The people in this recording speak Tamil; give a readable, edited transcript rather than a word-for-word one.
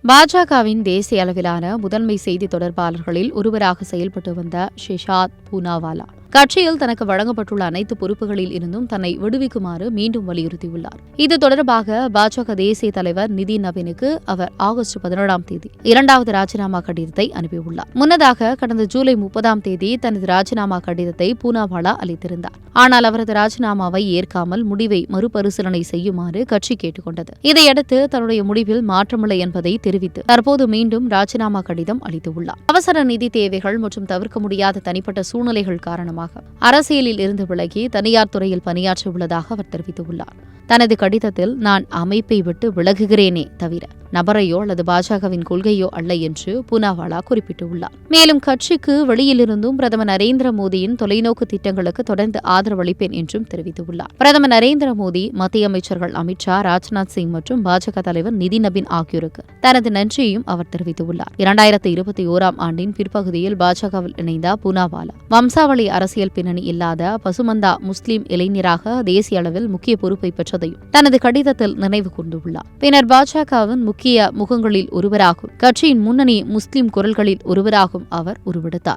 பாஜகவின் தேசிய அளவிலான முதன்மை செய்தி தொடர்பாளர்களில் ஒருவராக செயல்பட்டு வந்த ஷிஷாத் பூனாவாலா கட்சியில் தனக்கு வழங்கப்பட்டுள்ள அனைத்து பொறுப்புகளில் இருந்தும் தன்னை விடுவிக்குமாறு மீண்டும் வலியுறுத்தியுள்ளார். இது தொடர்பாக பாஜக தேசிய தலைவர் நிதின் நவீனுக்கு அவர் ஆகஸ்ட் 17ஆம் தேதி இரண்டாவது ராஜினாமா கடிதத்தை அனுப்பியுள்ளார். முன்னதாக கடந்த ஜூலை 30ஆம் தேதி தனது ராஜினாமா கடிதத்தை பூனாவாலா அளித்திருந்தார். ஆனால் அவரது ராஜினாமாவை ஏற்காமல் முடிவை மறுபரிசீலனை செய்யுமாறு கட்சி கேட்டுக் கொண்டது. இதையடுத்து தன்னுடைய முடிவில் மாற்றமில்லை என்பதை தெரிவித்து தற்போது மீண்டும் ராஜினாமா கடிதம் அளித்துள்ளார். அவசர நிதி தேவைகள் மற்றும் தவிர்க்க முடியாத தனிப்பட்ட சூழ்நிலைகள் காரணமாக அரசியலில் இருந்து விலகி தனியார் துறையில் பணியாற்ற உள்ளதாக அவர் தெரிவித்துள்ளார். தனது கடிதத்தில் நான் அமைப்பை விட்டு விலகுகிறேனே தவிர நபரையோ அல்லது பாஜகவின் கொள்கையோ அல்ல என்று பூனாவாலா குறிப்பிட்டுள்ளார். மேலும் கட்சிக்கு வெளியிலிருந்தும் பிரதமர் நரேந்திர மோடியின் தொலைநோக்கு திட்டங்களுக்கு தொடர்ந்து ஆதரவளிப்பேன் என்றும் தெரிவித்துள்ளார். பிரதமர் நரேந்திர மோடி, மத்திய அமைச்சர்கள் அமித் ஷா, ராஜ்நாத் சிங் மற்றும் பாஜக தலைவர் நிதின் நவீன் ஆகியோருக்கு தனது நன்றியையும் அவர் தெரிவித்துள்ளார். 2021ஆம் ஆண்டின் பிற்பகுதியில் பாஜகவில் இணைந்த பூனாவாலா வம்சாவளி அரசியல் பின்னணி இல்லாத பசுமந்தா முஸ்லிம் இளைஞராக தேசிய அளவில் முக்கிய பொறுப்பை பெற்றதையும் தனது கடிதத்தில் நினைவு கூர்ந்துள்ளார். பின்னர் பாஜகவின் முக்கிய முகங்களில் ஒருவராகும் கட்சியின் முன்னணி முஸ்லிம் குரல்களில் ஒருவராகும் அவர் உருவெடுத்தார்.